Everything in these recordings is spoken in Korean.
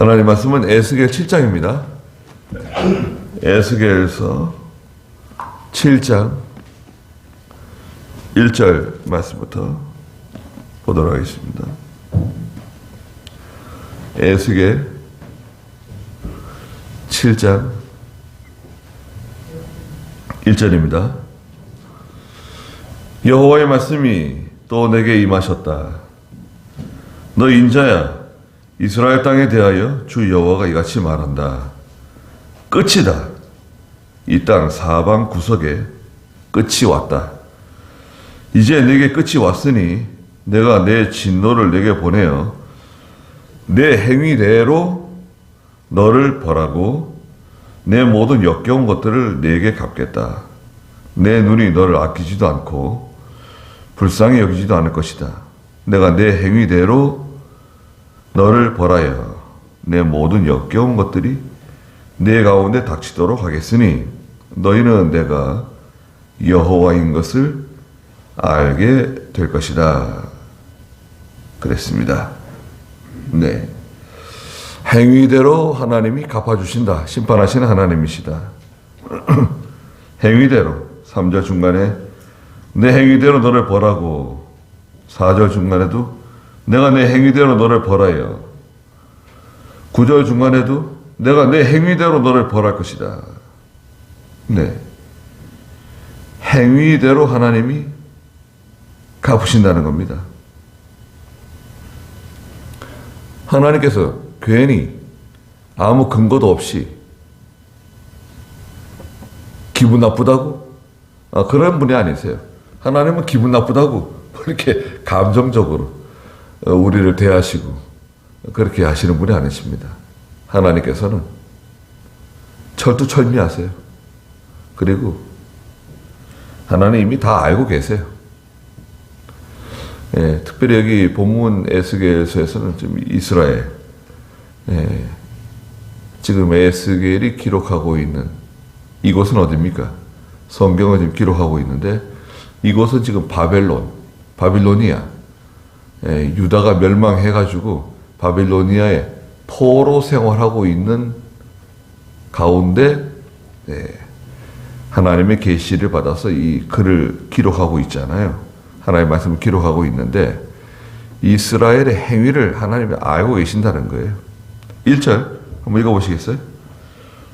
하나님 말씀은 에스겔 7장입니다. 에스겔서 7장 1절 말씀부터 보도록 하겠습니다. 에스겔 7장 1절입니다. 여호와의 말씀이 또 내게 임하셨다. 너 인자야, 이스라엘 땅에 대하여 주 여호와가 이같이 말한다. 끝이다. 이 땅 사방 구석에 끝이 왔다. 이제 내게 끝이 왔으니 내가 내 진노를 내게 보내어 내 행위대로 너를 벌하고 내 모든 역겨운 것들을 내게 갚겠다. 내 눈이 너를 아끼지도 않고 불쌍히 여기지도 않을 것이다. 내가 내 행위대로 너를 벌하여 내 모든 역겨운 것들이 내 가운데 닥치도록 하겠으니 너희는 내가 여호와인 것을 알게 될 것이다. 그랬습니다. 네. 행위대로 하나님이 갚아주신다. 심판하시는 하나님이시다. 행위대로 3절 중간에 내 행위대로 너를 벌하고 4절 중간에도 내가 내 행위대로 너를 벌하여 9절 중간에도 내가 내 행위대로 너를 벌할 것이다. 네. 행위대로 하나님이 갚으신다는 겁니다. 하나님께서 괜히 아무 근거도 없이 기분 나쁘다고? 그런 분이 아니세요. 하나님은 기분 나쁘다고 이렇게 감정적으로 우리를 대하시고 그렇게 하시는 분이 아니십니다. 하나님께서는 철두철미하세요. 그리고 하나님 이미 다 알고 계세요. 예, 특별히 여기 본문 에스겔서에서는 지금 이스라엘, 지금 에스겔이 기록하고 있는 이곳은 어디입니까? 성경을 지금 기록하고 있는데 이곳은 지금 바빌로니아, 유다가 멸망해가지고 바빌로니아에 포로 생활하고 있는 가운데 하나님의 계시를 받아서 이 글을 기록하고 있잖아요. 하나님의 말씀을 기록하고 있는데 이스라엘의 행위를 하나님이 알고 계신다는 거예요. 1절 한번 읽어보시겠어요?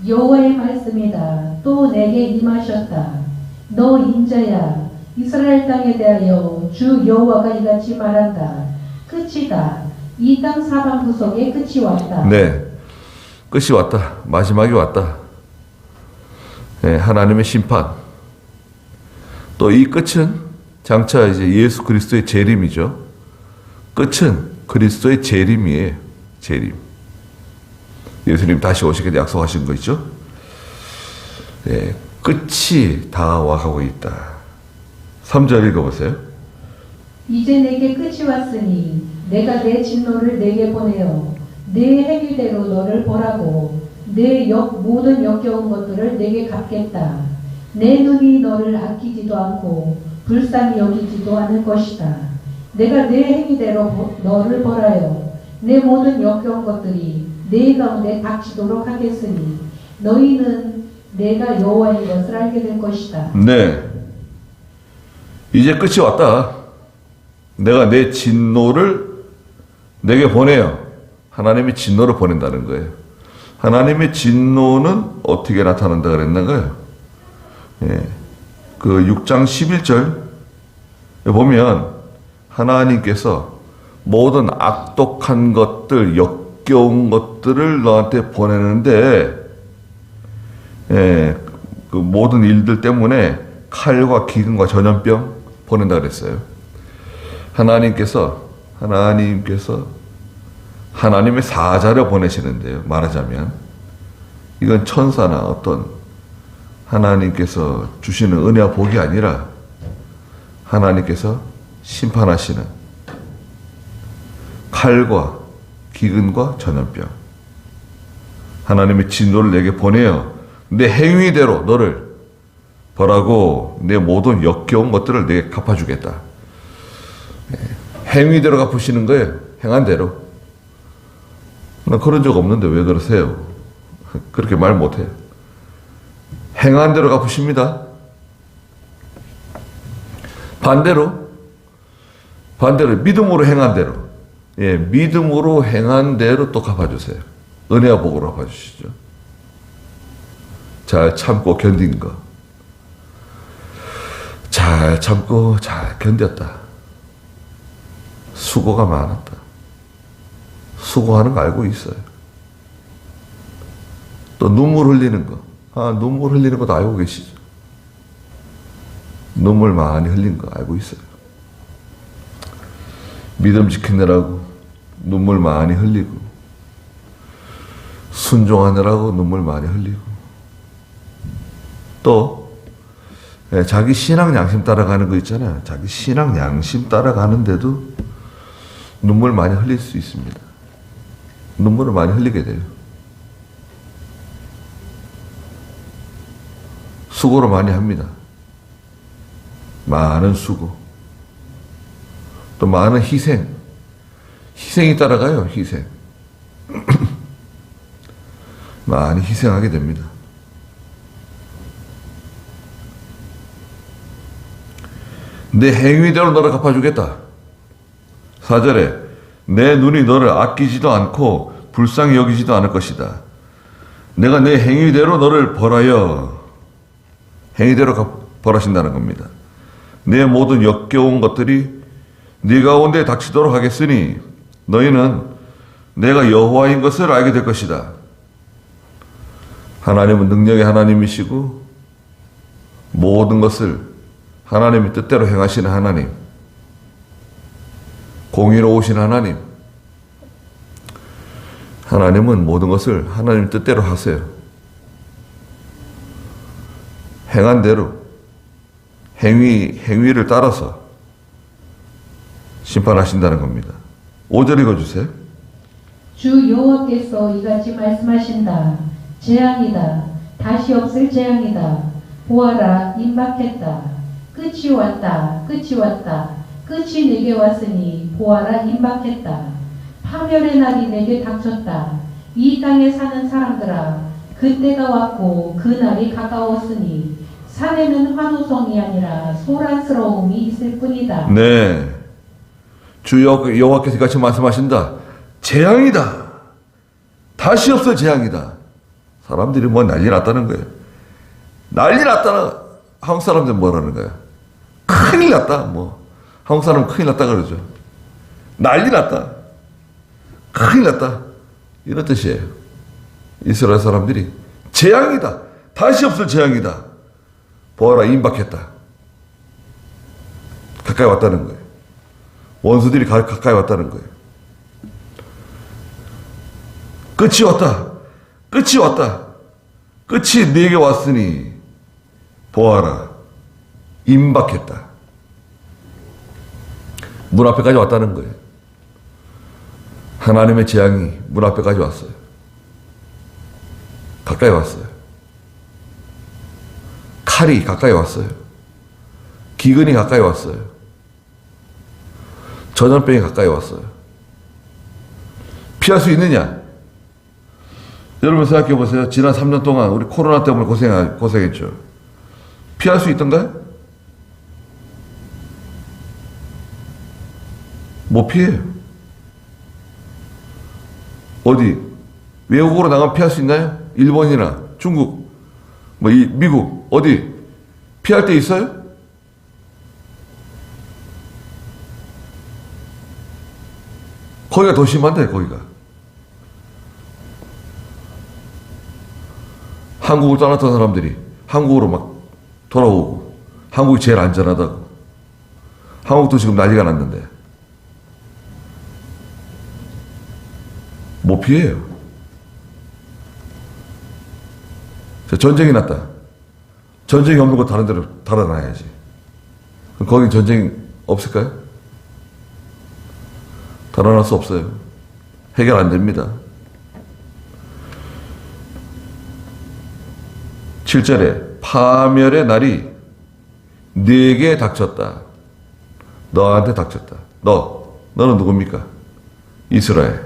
여호와의 말씀이다. 또 내게 임하셨다. 너 인자야, 이스라엘 땅에 대하여 주 여호와가 이같이 말한다. 끝이다. 이 땅 사방 구석에 끝이 왔다. 네, 끝이 왔다. 마지막이 왔다. 네, 하나님의 심판. 또 이 끝은 장차 이제 예수 그리스도의 재림이죠. 끝은 그리스도의 재림이에요. 재림. 예수님 다시 오시게 약속하신 거 있죠? 네, 끝이 다가와가고 있다. 3절 읽어보세요. 이제 내게 끝이 왔으니 내가 내 진노를 내게 보내어 내 행위대로 너를 벌하고 내 모든 역겨운 것들을 내게 갚겠다. 내 눈이 너를 아끼지도 않고 불쌍히 여기지도 않을 것이다. 내가 내 행위대로 너를 벌하여 내 모든 역겨운 것들이 내 가운데 닥치도록 하겠으니 너희는 내가 여호와인 것을 알게 될 것이다. 네, 이제 끝이 왔다. 내가 내 진노를 내게 보내요. 하나님이 진노를 보낸다는 거예요. 하나님의 진노는 어떻게 나타난다 그랬는가요? 그 6장 11절 보면 하나님께서 모든 악독한 것들, 역겨운 것들을 너한테 보내는데 그 모든 일들 때문에 칼과 기근과 전염병 보낸다 그랬어요. 하나님께서 하나님의 사자를 보내시는데요. 말하자면 이건 천사나 어떤 하나님께서 주시는 은혜와 복이 아니라 하나님께서 심판하시는 칼과 기근과 전염병, 하나님의 진노를 내게 보내어 내 행위대로 너를 벌하고 내 모든 역겨운 것들을 내게 갚아주겠다. 행위대로 갚으시는 거예요. 행한 대로. 나 그런 적 없는데 왜 그러세요? 그렇게 말 못해요. 행한 대로 갚으십니다. 반대로 믿음으로 행한 대로, 예, 믿음으로 행한 대로 또 갚아주세요. 은혜와 복으로 갚아주시죠. 잘 참고 견딘 거, 잘 참고 잘 견뎠다. 수고가 많았다. 수고하는 거 알고 있어요. 또 눈물 흘리는 거, 눈물 흘리는 것도 알고 계시죠. 눈물 많이 흘린 거 알고 있어요. 믿음 지키느라고 눈물 많이 흘리고, 순종하느라고 눈물 많이 흘리고, 또 자기 신앙 양심 따라가는 거 있잖아요. 자기 신앙 양심 따라가는데도 눈물 많이 흘릴 수 있습니다. 눈물을 많이 흘리게 돼요. 수고를 많이 합니다. 많은 수고. 또 많은 희생. 희생이 따라가요, 희생. 많이 희생하게 됩니다. 내 행위대로 너를 갚아주겠다. 4절에 내 눈이 너를 아끼지도 않고 불쌍히 여기지도 않을 것이다. 내가 내 행위대로 너를 벌하여, 행위대로 벌하신다는 겁니다. 내 모든 역겨운 것들이 네 가운데 닥치도록 하겠으니 너희는 내가 여호와인 것을 알게 될 것이다. 하나님은 능력의 하나님이시고 모든 것을 하나님의 뜻대로 행하시는 하나님, 공의로우신 하나님, 하나님은 모든 것을 하나님 뜻대로 하세요. 행한 대로, 행위를 따라서 심판하신다는 겁니다. 5절 읽어주세요. 주 여호와께서 이같이 말씀하신다. 재앙이다. 다시 없을 재앙이다. 보아라, 임박했다. 끝이 왔다. 끝이 왔다. 끝이 내게 왔으니 보아라, 임박했다. 파멸의 날이 내게 닥쳤다. 이 땅에 사는 사람들아, 그때가 왔고 그 날이 가까웠으니 산에는 환호성이 아니라 소란스러움이 있을 뿐이다. 네, 주 여호와께서 같이 말씀하신다. 재앙이다. 다시 없을 재앙이다. 사람들이 뭐 난리 났다는 거예요. 난리 났다. 한국 사람들 뭐라는 거야? 큰일 났다. 뭐 한국 사람은 큰일 났다 그러죠. 난리 났다. 큰일 났다. 이런 뜻이에요. 이스라엘 사람들이 재앙이다. 다시 없을 재앙이다. 보아라, 임박했다. 가까이 왔다는 거예요. 원수들이 가까이 왔다는 거예요. 끝이 왔다. 끝이 왔다. 끝이 네게 왔으니 보아라, 임박했다. 문 앞에까지 왔다는 거예요. 하나님의 재앙이 문 앞에까지 왔어요. 가까이 왔어요. 칼이 가까이 왔어요. 기근이 가까이 왔어요. 전염병이 가까이 왔어요. 피할 수 있느냐? 여러분 생각해 보세요. 지난 3년 동안 우리 코로나 때문에 고생했죠. 피할 수 있던가요? 못 피해요. 어디? 외국으로 나가면 피할 수 있나요? 일본이나 중국, 미국, 어디? 피할 데 있어요? 거기가 더 심한데, 거기가. 한국을 떠났던 사람들이 한국으로 막 돌아오고, 한국이 제일 안전하다고. 한국도 지금 난리가 났는데. 못 피해요. 전쟁이 났다. 전쟁이 없는 거 다른 데로 달아나야지. 그럼 거긴 전쟁 없을까요? 달아날 수 없어요. 해결 안 됩니다. 7절에 파멸의 날이 네게 닥쳤다. 너한테 닥쳤다. 너는 누굽니까? 이스라엘.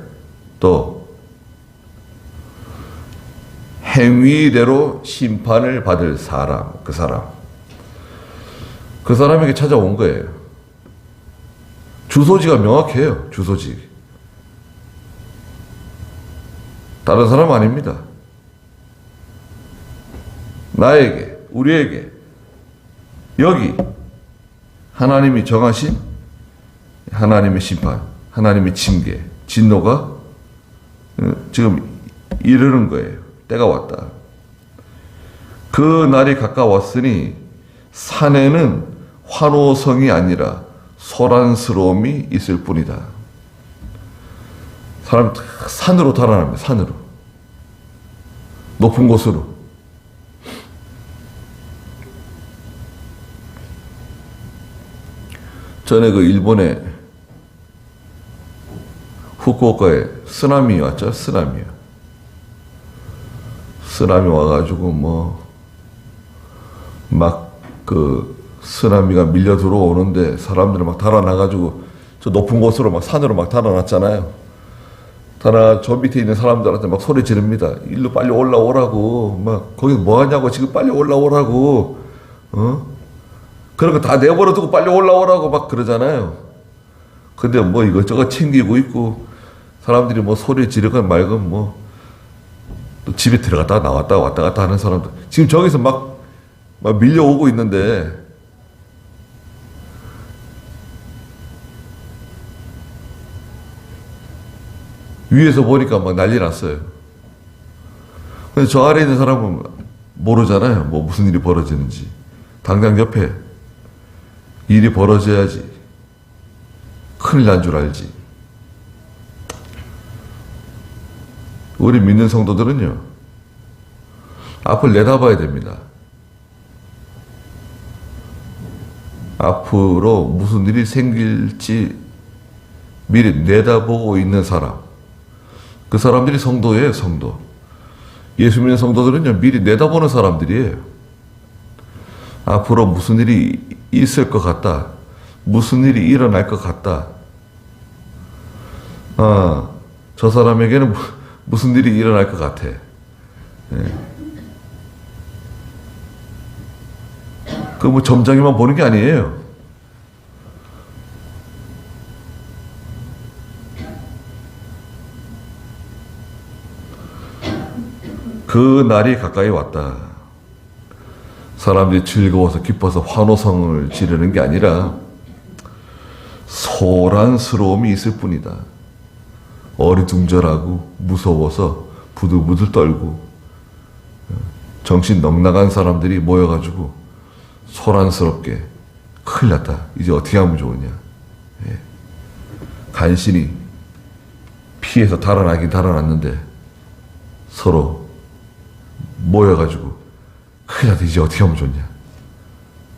또 행위대로 심판을 받을 사람, 그 사람에게 찾아온 거예요. 주소지가 명확해요. 주소지. 다른 사람 아닙니다. 나에게, 우리에게 여기 하나님이 정하신 하나님의 심판, 하나님의 징계, 진노가 지금 이르는 거예요. 때가 왔다. 그 날이 가까웠으니 산에는 환호성이 아니라 소란스러움이 있을 뿐이다. 사람 산으로 달아납니다. 산으로. 높은 곳으로. 전에 그 일본에 후쿠오카에 쓰나미 왔죠. 쓰나미 와가지고 막 그 쓰나미가 밀려 들어오는데 사람들이 막 달아나가지고 저 높은 곳으로 막 산으로 막 달아났잖아요. 저 밑에 있는 사람들한테 막 소리 지릅니다. 일로 빨리 올라오라고. 막 거기 뭐 하냐고. 지금 빨리 올라오라고. 그런 거 다 내버려 두고 빨리 올라오라고 막 그러잖아요. 근데 뭐 이것저것 챙기고 있고 사람들이 뭐 소리 지르건 말건 또 집에 들어갔다가 나왔다 왔다 갔다 하는 사람들 지금 저기서 막 밀려오고 있는데 위에서 보니까 막 난리 났어요. 근데 저 아래에 있는 사람은 모르잖아요. 뭐 무슨 일이 벌어지는지. 당장 옆에 일이 벌어져야지 큰일 난 줄 알지. 우리 믿는 성도들은요, 앞을 내다봐야 됩니다. 앞으로 무슨 일이 생길지 미리 내다보고 있는 사람. 그 사람들이 성도예요, 성도. 예수 믿는 성도들은요, 미리 내다보는 사람들이에요. 앞으로 무슨 일이 있을 것 같다. 무슨 일이 일어날 것 같다. 저 사람에게는 무슨 일이 일어날 것 같아. 그 뭐 점장이만 보는 게 아니에요. 그 날이 가까이 왔다. 사람들이 즐거워서 기뻐서 환호성을 지르는 게 아니라 소란스러움이 있을 뿐이다. 어리둥절하고 무서워서 부들부들 떨고 정신 넉나간 사람들이 모여가지고 소란스럽게 큰일 났다. 이제 어떻게 하면 좋으냐. 간신히 피해서 달아나긴 달아났는데 서로 모여가지고 큰일 났다. 이제 어떻게 하면 좋냐.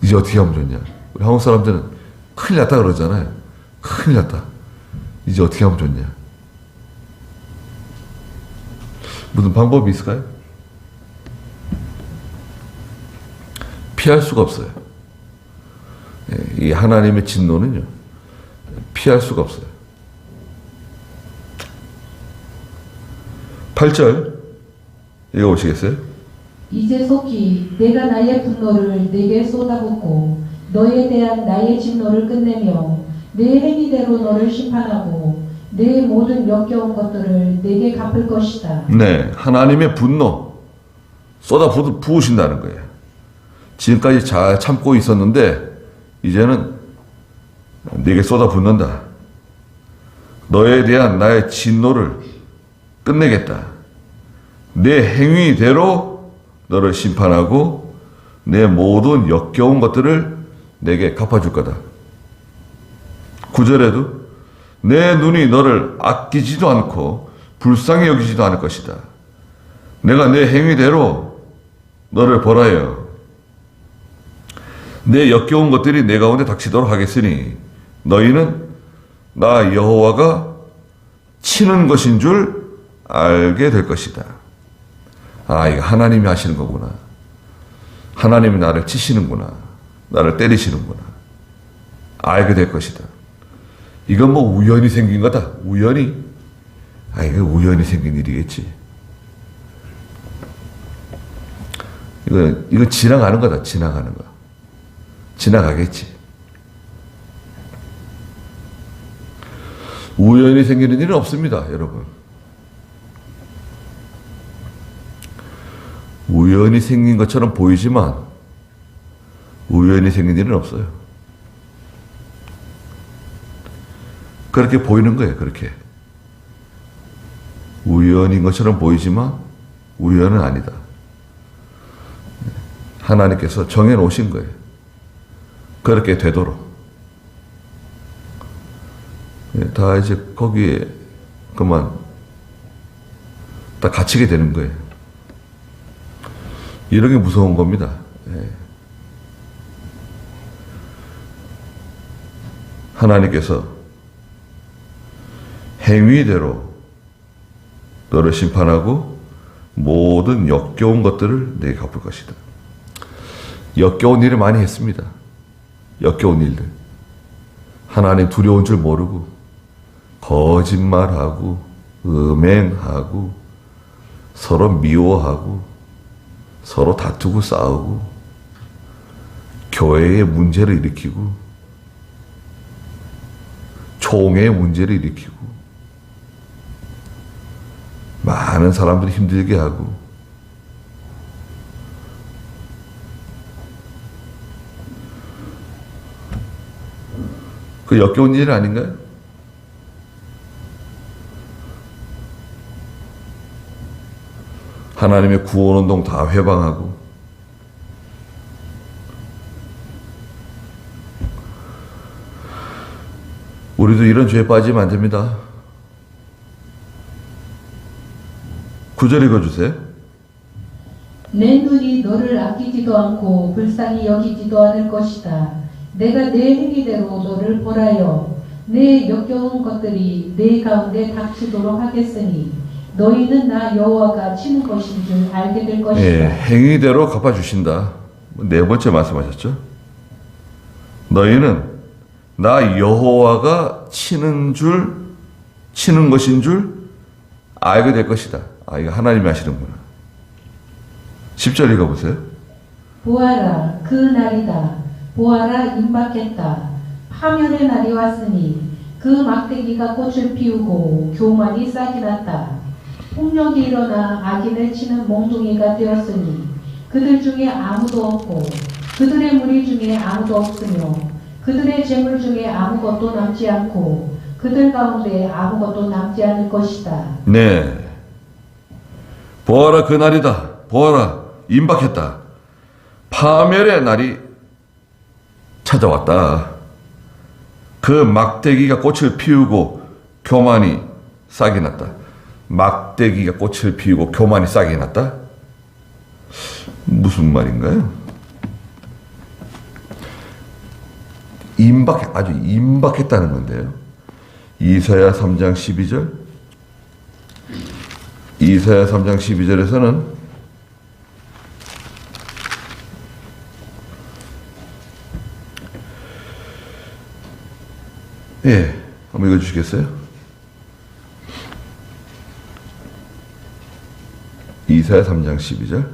이제 어떻게 하면 좋냐. 우리 한국 사람들은 큰일 났다 그러잖아요. 큰일 났다. 이제 어떻게 하면 좋냐. 무슨 방법이 있을까요? 피할 수가 없어요. 이 하나님의 진노는요, 피할 수가 없어요. 8절 읽어보시겠어요? 이제 속히 내가 나의 분노를 내게 쏟아붓고 너에 대한 나의 진노를 끝내며 내 행위대로 너를 심판하고 내 모든 역겨운 것들을 내게 갚을 것이다. 네, 하나님의 분노 쏟아 부으신다는 거예요. 지금까지 잘 참고 있었는데 이제는 네게 쏟아 붓는다. 너에 대한 나의 진노를 끝내겠다. 내 행위대로 너를 심판하고 내 모든 역겨운 것들을 내게 갚아줄 거다. 9절에도 내 눈이 너를 아끼지도 않고 불쌍히 여기지도 않을 것이다. 내가 내 행위대로 너를 벌하여 내 역겨운 것들이 내 가운데 닥치도록 하겠으니 너희는 나 여호와가 치는 것인 줄 알게 될 것이다. 이거 하나님이 하시는 거구나. 하나님이 나를 치시는구나. 나를 때리시는구나. 알게 될 것이다. 이건 뭐 우연히 생긴 거다. 우연히? 이거 우연히 생긴 일이겠지. 이거 지나가는 거다. 지나가는 거. 지나가겠지. 우연히 생기는 일은 없습니다, 여러분. 우연히 생긴 것처럼 보이지만 우연히 생긴 일은 없어요. 그렇게 보이는 거예요, 그렇게. 우연인 것처럼 보이지만 우연은 아니다. 하나님께서 정해놓으신 거예요. 그렇게 되도록. 다 이제 거기에 그만 다 갇히게 되는 거예요. 이런 게 무서운 겁니다. 하나님께서 행위대로 너를 심판하고 모든 역겨운 것들을 내게 갚을 것이다. 역겨운 일을 많이 했습니다. 역겨운 일들. 하나님 두려운 줄 모르고 거짓말하고 음행하고 서로 미워하고 서로 다투고 싸우고 교회에 문제를 일으키고 총회에 문제를 일으키고 많은 사람들이 힘들게 하고 그 역겨운 일 아닌가요? 하나님의 구원운동 다 회방하고 우리도 이런 죄에 빠지면 안 됩니다. 9절 읽어주세요. 내 눈이 너를 아끼지도 않고 불쌍히 여기지도 않을 것이다. 내가 내 행위대로 너를 벌하여 내 역겨운 것들이 내 가운데 닥치도록 하겠으니 너희는 나 여호와가 치는 것인 줄 알게 될 것이다. 예, 행위대로 갚아주신다. 네 번째 말씀하셨죠. 너희는 나 여호와가 치는 것인 줄 알게 될 것이다. 아, 이거 하나님이 하시는구나. 10절 읽어보세요. 보아라, 그 날이다. 보아라, 임박했다. 파멸의 날이 왔으니 그 막대기가 꽃을 피우고 교만이 싹이 났다. 폭력이 일어나 악인을 치는 몽둥이가 되었으니 그들 중에 아무도 없고 그들의 무리 중에 아무도 없으며 그들의 재물 중에 아무것도 남지 않고 그들 가운데 아무것도 남지 않을 것이다. 네. 보아라, 그 날이다. 보아라, 임박했다. 파멸의 날이 찾아왔다. 그 막대기가 꽃을 피우고 교만이 싹이 났다. 막대기가 꽃을 피우고 교만이 싹이 났다? 무슨 말인가요? 아주 임박했다는 건데요. 이사야 3장 12절. 이사야 3장 12절에서는 예, 한번 읽어주시겠어요? 이사야 3장 12절.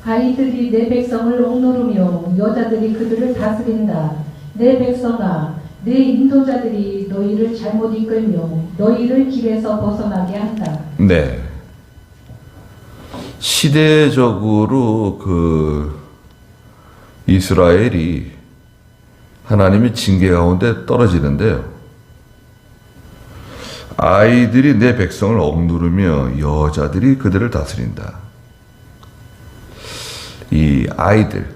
아이들이 내 백성을 억누르며 여자들이 그들을 다스린다. 내 백성아, 내 인도자들이 너희를 잘못 이끌며 너희를 길에서 벗어나게 한다. 네. 시대적으로 이스라엘이 하나님의 징계 가운데 떨어지는데요. 아이들이 내 백성을 억누르며 여자들이 그들을 다스린다. 이 아이들은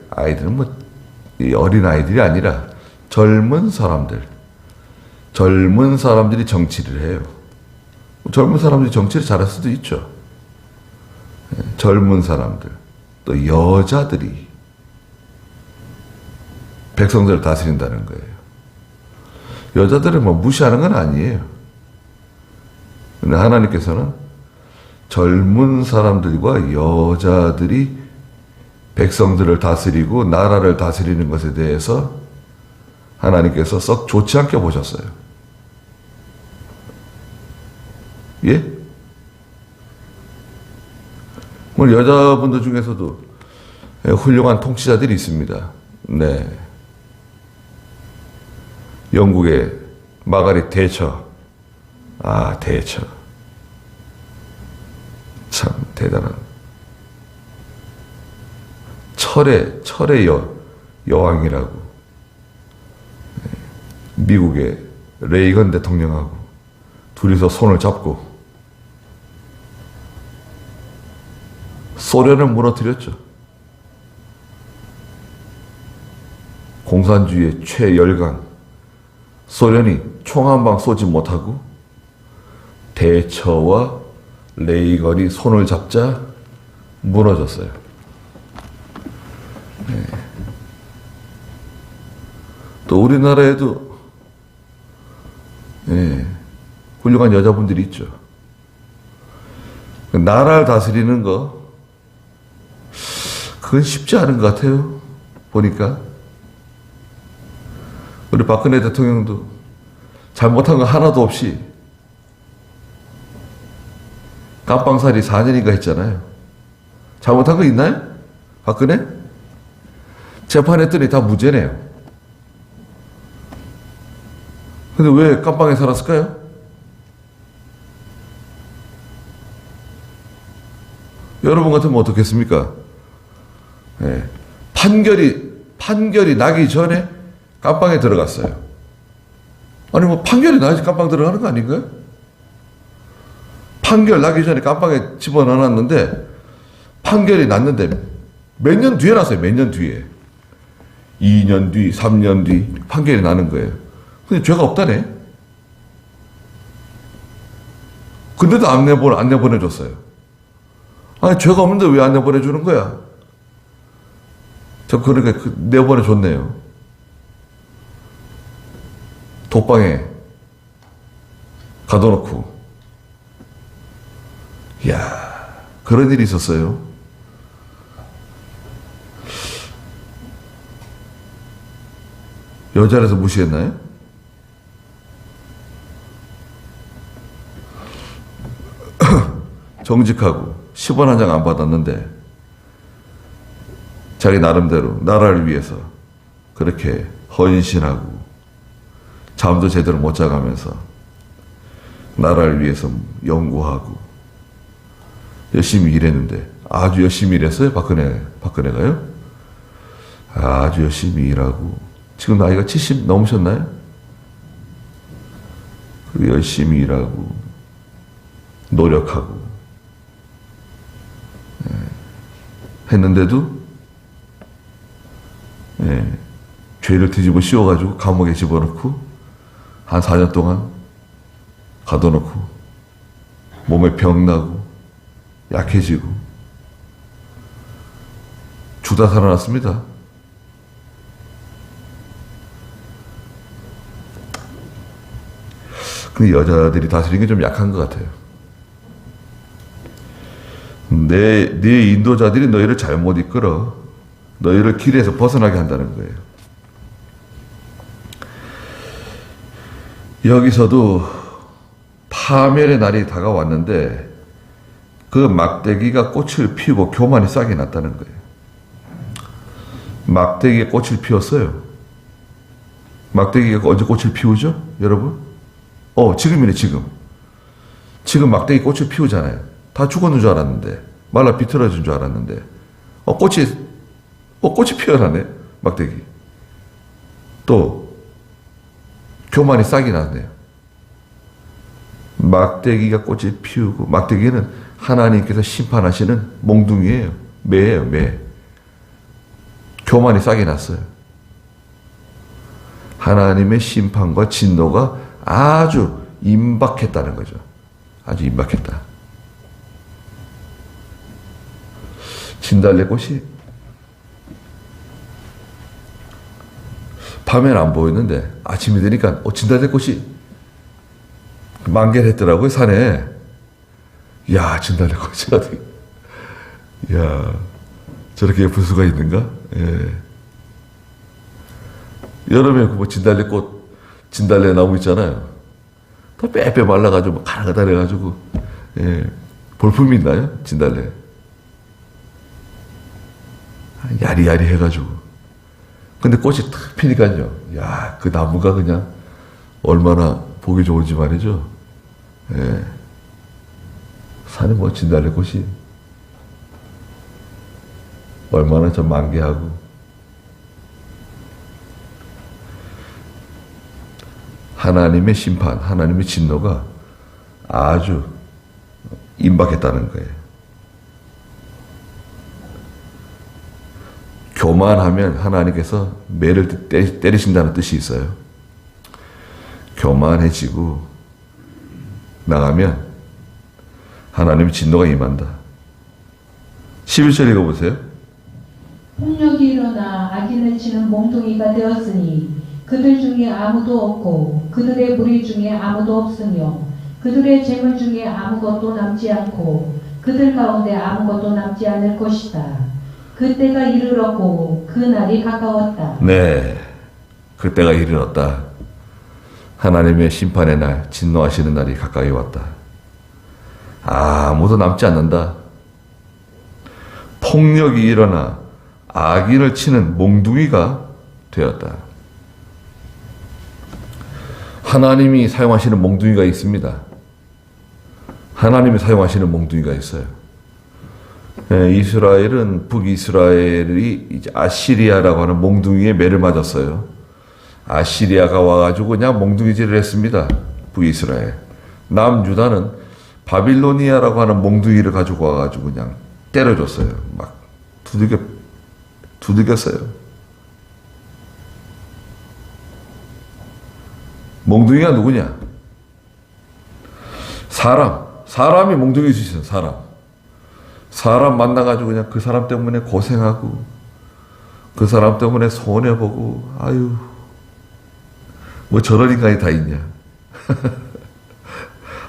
이 어린 아이들이 아니라 젊은 사람들이 정치를 해요. 젊은 사람들이 정치를 잘할 수도 있죠. 젊은 사람들, 또 여자들이 백성들을 다스린다는 거예요. 여자들을 무시하는 건 아니에요. 근데 하나님께서는 젊은 사람들과 여자들이 백성들을 다스리고 나라를 다스리는 것에 대해서 하나님께서 썩 좋지 않게 보셨어요. 예? 뭐 여자분들 중에서도 훌륭한 통치자들이 있습니다. 네. 영국의 마가릿 대처. 대처. 참 대단한. 철의 여왕이라고. 미국의 레이건 대통령하고 둘이서 손을 잡고 소련을 무너뜨렸죠. 공산주의의 최열강. 소련이 총 한 방 쏘지 못하고 대처와 레이건이 손을 잡자 무너졌어요. 네. 또 우리나라에도 훌륭한 여자분들이 있죠. 나라를 다스리는 거 그건 쉽지 않은 것 같아요. 보니까 우리 박근혜 대통령도 잘못한 거 하나도 없이 깜빵살이 4년인가 했잖아요. 잘못한 거 있나요? 박근혜? 재판했더니 다 무죄네요. 근데 왜 깜빵에 살았을까요? 여러분 같으면 어떻겠습니까? 네. 판결이 나기 전에 깜빵에 들어갔어요. 아니 뭐 판결이 나야지 깜빵 들어가는 거 아닌가요? 판결 나기 전에 깜빵에 집어넣어놨는데 판결이 났는데 몇 년 뒤에 났어요. 몇 년 뒤에. 2년 뒤, 3년 뒤 판결이 나는 거예요. 근데 죄가 없다네. 근데도 안 내보내줬어요. 아니 죄가 없는데 왜 안 내보내주는 거야? 저 그러니까 내보내줬네요. 독방에 가둬놓고. 이야, 그런 일이 있었어요. 여자라서 무시했나요? 정직하고 10원 한 장 안 받았는데 자기 나름대로 나라를 위해서 그렇게 헌신하고 잠도 제대로 못 자가면서 나라를 위해서 연구하고 열심히 일했는데 아주 열심히 일했어요. 박근혜가요? 아주 열심히 일하고 지금 나이가 70 넘으셨나요? 그리고 열심히 일하고 노력하고 했는데도 죄를 뒤집어 씌워가지고 감옥에 집어넣고 한 4년 동안 가둬놓고 몸에 병나고 약해지고 주다 살아났습니다. 근데 여자들이 다스리는 게 좀 약한 것 같아요. 내 인도자들이 너희를 잘못 이끌어 너희를 길에서 벗어나게 한다는 거예요. 여기서도 파멸의 날이 다가왔는데 그 막대기가 꽃을 피우고 교만이 싹이 났다는 거예요. 막대기에 꽃을 피웠어요. 막대기가 언제 꽃을 피우죠? 여러분? 지금이네, 지금. 지금 막대기 꽃을 피우잖아요. 다 죽었는 줄 알았는데, 말라 비틀어진 줄 알았는데, 꽃이 피어나네, 막대기. 또, 교만이 싹이 났네요. 막대기가 꽃을 피우고, 막대기는 하나님께서 심판하시는 몽둥이에요. 매예요, 매. 교만이 싹이 났어요. 하나님의 심판과 진노가 아주 임박했다는 거죠. 아주 임박했다. 진달래꽃이 밤에는 안 보였는데 아침이 되니까 진달래꽃이 만개를 했더라고요, 산에. 야, 진달래꽃이 어떻게, 야, 저렇게 예쁠 수가 있는가? 예. 여름에 진달래 나무 있잖아요. 다 빼빼 말라가지고, 가라가다 해가지고, 예. 볼품이 있나요? 진달래. 야리야리 해가지고. 근데 꽃이 탁 피니까요. 야, 그 나무가 그냥 얼마나 보기 좋은지 말이죠. 예. 산에 뭐 진달래꽃이 얼마나 좀 만개하고. 하나님의 심판, 하나님의 진노가 아주 임박했다는 거예요. 교만하면 하나님께서 매를 때리신다는 뜻이 있어요. 교만해지고 나가면 하나님의 진노가 임한다. 11절 읽어보세요. 폭력이 일어나 악인을 치는 몽둥이가 되었으니 그들 중에 아무도 없고 그들의 무리 중에 아무도 없으며 그들의 재물 중에 아무것도 남지 않고 그들 가운데 아무것도 남지 않을 것이다. 그때가 이르렀고 그 날이 가까웠다. 네, 그때가 이르렀다. 하나님의 심판의 날, 진노하시는 날이 가까이 왔다. 아무도 남지 않는다. 폭력이 일어나 악인을 치는 몽둥이가 되었다. 하나님이 사용하시는 몽둥이가 있습니다. 하나님이 사용하시는 몽둥이가 있어요. 이스라엘은 북이스라엘이 이제 아시리아라고 하는 몽둥이에 매를 맞았어요. 아시리아가 와가지고 그냥 몽둥이질을 했습니다. 북이스라엘. 남유다는 바빌로니아라고 하는 몽둥이를 가지고 와가지고 그냥 때려줬어요. 막 두들겼어요. 몽둥이가 누구냐? 사람이 몽둥이일 수 있어요. 사람 만나가지고 그냥 그 사람 때문에 고생하고 그 사람 때문에 손해보고 아유 뭐 저런 인간이 다 있냐.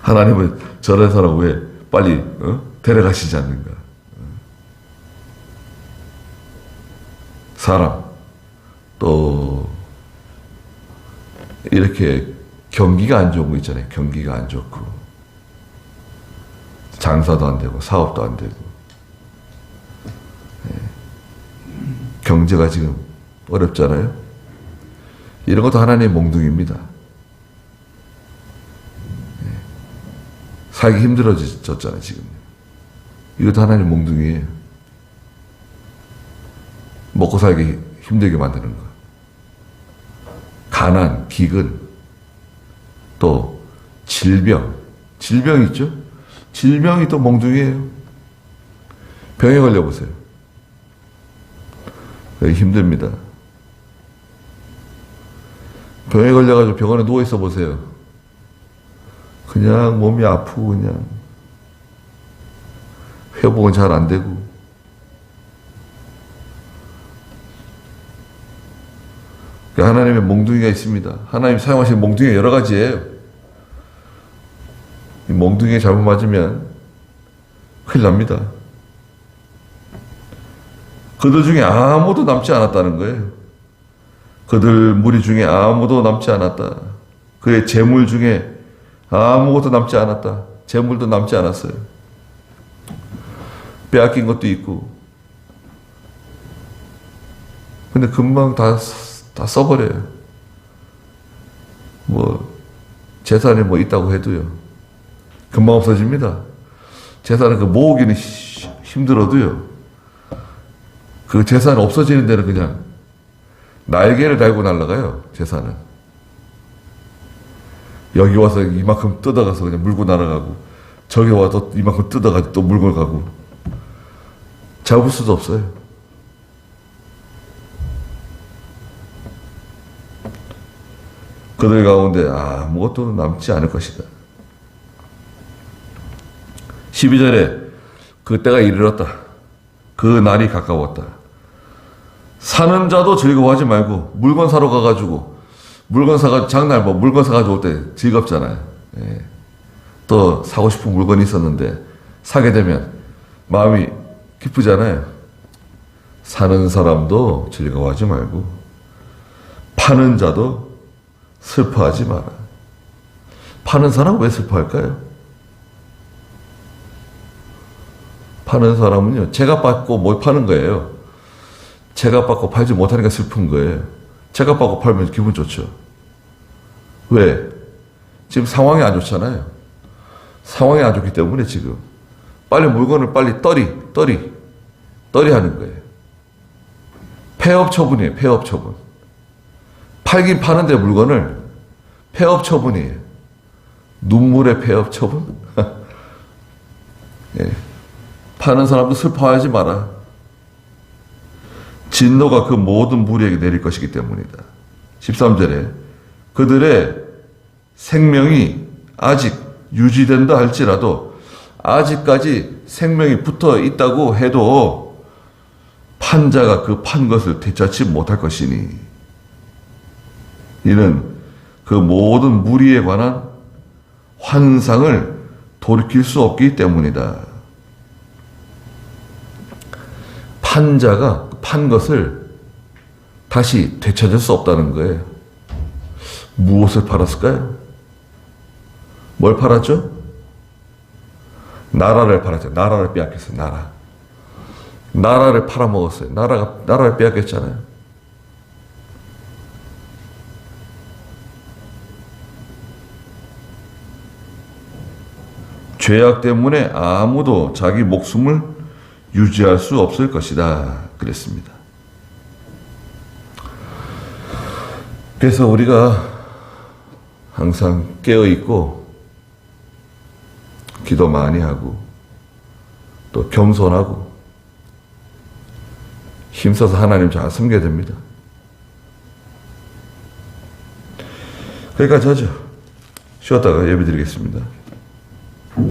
하나님은 저런 사람 왜 빨리 데려가시지 않는가. 사람 또 이렇게 경기가 안 좋은 거 있잖아요. 경기가 안 좋고 장사도 안 되고 사업도 안 되고 경제가 지금 어렵잖아요. 이런 것도 하나님의 몽둥이입니다. 살기 힘들어졌잖아요. 지금 이것도 하나님의 몽둥이에요. 먹고 살기 힘들게 만드는 거. 가난, 기근, 또 질병 있죠? 질병이 또 몽둥이에요. 병에 걸려보세요. 힘듭니다. 병에 걸려가지고 병원에 누워있어 보세요. 그냥 몸이 아프고 그냥 회복은 잘 안 되고 하나님의 몽둥이가 있습니다. 하나님 사용하시는 몽둥이가 여러 가지예요. 이 몽둥이에 잘못 맞으면 큰일 납니다. 그들 중에 아무도 남지 않았다는 거예요. 그들 무리 중에 아무도 남지 않았다. 그의 재물 중에 아무것도 남지 않았다. 재물도 남지 않았어요. 빼앗긴 것도 있고. 근데 금방 다 써버려요. 뭐 재산이 뭐 있다고 해도요. 금방 없어집니다. 재산을 모으기는 힘들어도요. 그 재산 없어지는 데는 그냥 날개를 달고 날아가요. 재산은. 여기 와서 이만큼 뜯어가서 그냥 물고 날아가고 저기 와서 이만큼 뜯어가지고 또 물고 가고 잡을 수도 없어요. 그들 가운데 아무것도 남지 않을 것이다. 12절에 그때가 이르렀다. 그 날이 가까웠다. 사는 자도 즐거워하지 말고 물건 사러 가가지고 물건 사가지고 장날 뭐 물건 사가지고 올 때 즐겁잖아요. 예. 또 사고 싶은 물건이 있었는데 사게 되면 마음이 기쁘잖아요. 사는 사람도 즐거워하지 말고 파는 자도 슬퍼하지 마라. 파는 사람 왜 슬퍼할까요? 파는 사람은요, 제가 받고 뭘 파는 거예요. 제값받고 팔지 못하니까 슬픈 거예요. 제값받고 팔면 기분 좋죠. 왜? 지금 상황이 안 좋잖아요. 상황이 안 좋기 때문에 지금 빨리 물건을 빨리 떨이 하는 거예요. 폐업 처분이에요. 폐업 처분. 팔긴 파는데 물건을 폐업 처분이에요. 눈물의 폐업 처분? 예. 파는 사람도 슬퍼하지 마라. 진노가 그 모든 무리에게 내릴 것이기 때문이다. 13절에 그들의 생명이 아직 유지된다 할지라도 아직까지 생명이 붙어 있다고 해도 판자가 그 판 것을 되찾지 못할 것이니 이는 그 모든 무리에 관한 환상을 돌이킬 수 없기 때문이다. 판자가 판 것을 다시 되찾을 수 없다는 거예요. 무엇을 팔았을까요? 뭘 팔았죠? 나라를 팔았죠. 나라를 빼앗겼어요. 나라를 팔아먹었어요. 나라를 빼앗겼잖아요. 죄악 때문에 아무도 자기 목숨을 유지할 수 없을 것이다. 그랬습니다. 그래서 우리가 항상 깨어있고 기도 많이 하고 또 겸손하고 힘써서 하나님 잘 섬겨야 됩니다. 그러니까 저죠. 쉬었다가 예배 드리겠습니다.